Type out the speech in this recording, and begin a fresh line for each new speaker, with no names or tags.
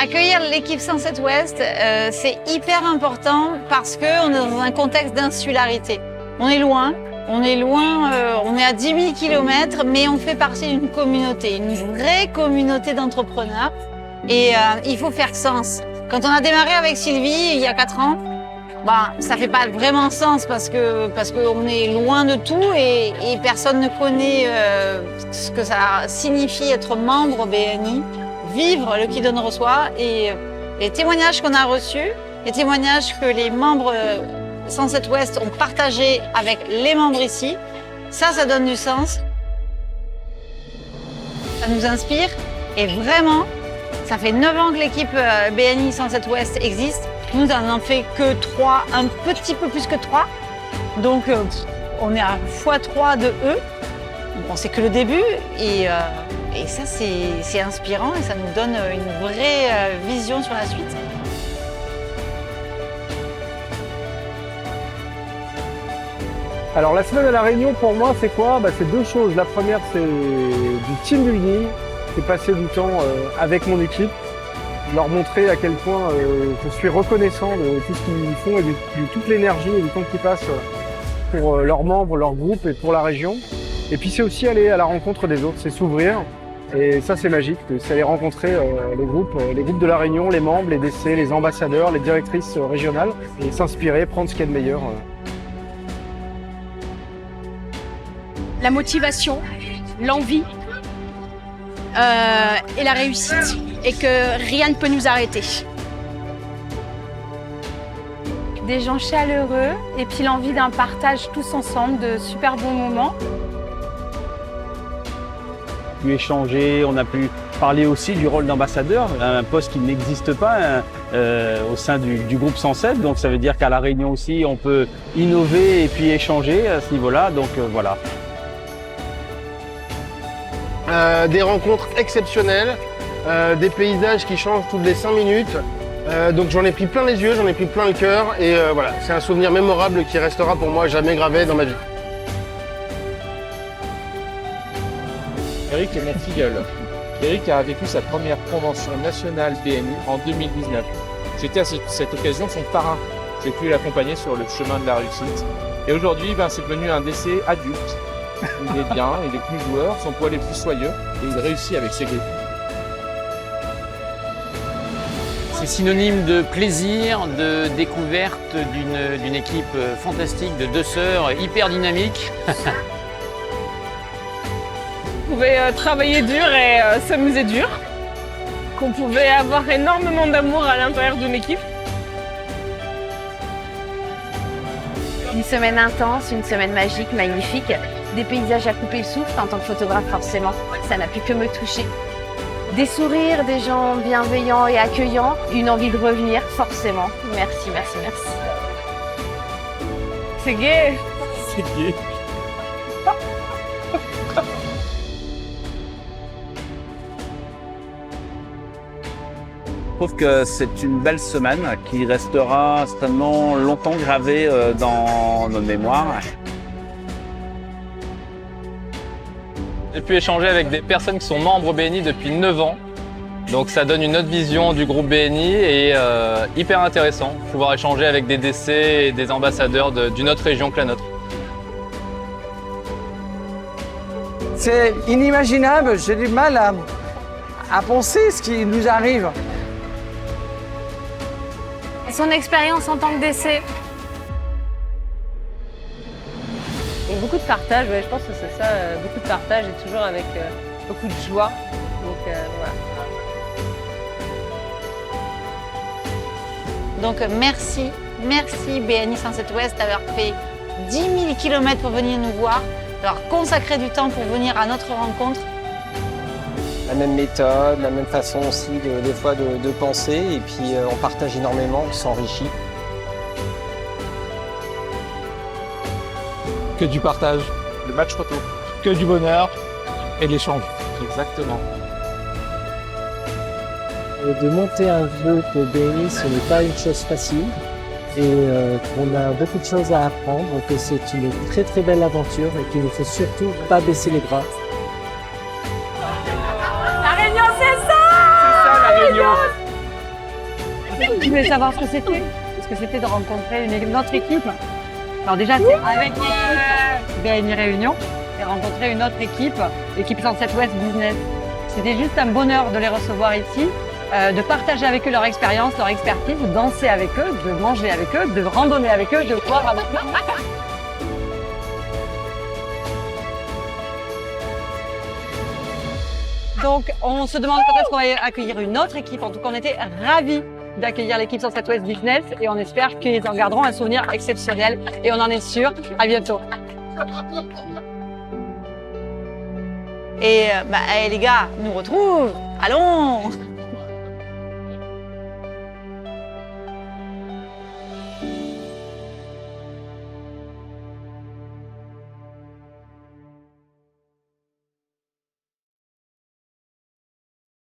Accueillir l'équipe Sunset West, c'est hyper important parce qu'on est dans un contexte d'insularité. On est loin, on est à 10 000 km, mais on fait partie d'une communauté, une vraie communauté d'entrepreneurs. Et il faut faire sens. Quand on a démarré avec Sylvie, il y a 4 ans, ça fait pas vraiment sens parce qu'on est loin de tout et personne ne connaît ce que ça signifie être membre BNI. Vivre le qui donne reçoit et les témoignages qu'on a reçus, les témoignages que les membres Sunset West ont partagés avec les membres ici, ça donne du sens. Ça nous inspire et vraiment, ça fait 9 ans que l'équipe BNI Sunset West existe. Nous, on n'en fait que 3, un petit peu plus que 3. Donc, on est à x3 de eux. Bon, c'est que le début et ça, c'est inspirant et ça nous donne une vraie vision sur la suite.
Alors la semaine à La Réunion, pour moi, c'est quoi? C'est 2 choses. La première, c'est du team building. C'est passer du temps avec mon équipe, leur montrer à quel point je suis reconnaissant de tout ce qu'ils font et de toute l'énergie et du temps qu'ils passent pour leurs membres, leur groupe et pour la région. Et puis c'est aussi aller à la rencontre des autres, c'est s'ouvrir. Et ça, c'est magique, c'est aller rencontrer les groupes de La Réunion, les membres, les DC, les ambassadeurs, les directrices régionales et s'inspirer, prendre ce qu'il y a de meilleur.
La motivation, l'envie et la réussite. Et que rien ne peut nous arrêter.
Des gens chaleureux et puis l'envie d'un partage tous ensemble de super bons moments.
On a pu échanger, on a pu parler aussi du rôle d'ambassadeur, un poste qui n'existe pas au sein du groupe Sunset. Donc ça veut dire qu'à La Réunion aussi, on peut innover et puis échanger à ce niveau-là. Donc voilà.
Des rencontres exceptionnelles, des paysages qui changent toutes les 5 minutes. Donc j'en ai pris plein les yeux, j'en ai pris plein le cœur et voilà, c'est un souvenir mémorable qui restera pour moi jamais gravé dans ma vie.
Eric est mon filleul. Eric a vécu sa première convention nationale BNI en 2019. J'étais à cette occasion son parrain. J'ai pu l'accompagner sur le chemin de la réussite. Et aujourd'hui, c'est devenu un DC adulte. Il est bien, il est plus joueur, son poil est plus soyeux et il réussit avec ses griffes.
C'est synonyme de plaisir, de découverte d'une équipe fantastique, de 2 sœurs hyper dynamiques.
On pouvait travailler dur et s'amuser dur. Qu'on pouvait avoir énormément d'amour à l'intérieur d'une équipe.
Une semaine intense, une semaine magique, magnifique. Des paysages à couper le souffle en tant que photographe forcément. Ça n'a pu que me toucher. Des sourires, des gens bienveillants et accueillants, une envie de revenir, forcément. Merci, merci, merci.
C'est gai.
C'est gai. Je trouve que c'est une belle semaine qui restera certainement longtemps gravée dans nos mémoires.
J'ai pu échanger avec des personnes qui sont membres BNI depuis 9 ans. Donc ça donne une autre vision du groupe BNI et hyper intéressant. Pouvoir échanger avec des DC et des ambassadeurs d'une autre région que la nôtre.
C'est inimaginable, j'ai du mal à penser ce qui nous arrive.
Son expérience en tant que DC.
Et beaucoup de partage, je pense que c'est ça, beaucoup de partage et toujours avec beaucoup de joie. Donc voilà.
Donc merci BNI Sunset West d'avoir fait 10 000 km pour venir nous voir, d'avoir consacré du temps pour venir à notre rencontre.
La même méthode, la même façon aussi des fois de penser et puis on partage énormément, on s'enrichit.
Que du partage, le match photo, que du bonheur et l'échange. Exactement.
De monter un groupe BNI, ce n'est pas une chose facile et qu'on a beaucoup de choses à apprendre, que c'est une très très belle aventure et qu'il ne faut surtout pas baisser les bras.
La Réunion, c'est ça!
C'est ça la Réunion!
Je voulais savoir ce que c'était de rencontrer une autre équipe. Alors déjà, c'est avec BNI Réunion et rencontrer une autre équipe, l'équipe 107 West Business. C'était juste un bonheur de les recevoir ici, de partager avec eux leur expérience, leur expertise, de danser avec eux, de manger avec eux, de randonner avec eux, de boire avec eux. Donc, on se demande quand est-ce qu'on va accueillir une autre équipe. En tout cas, on était ravis d'accueillir l'équipe 107 West Business et on espère qu'ils en garderont un souvenir exceptionnel. Et on en est sûr. À bientôt.
Et les gars nous retrouvent. Allons!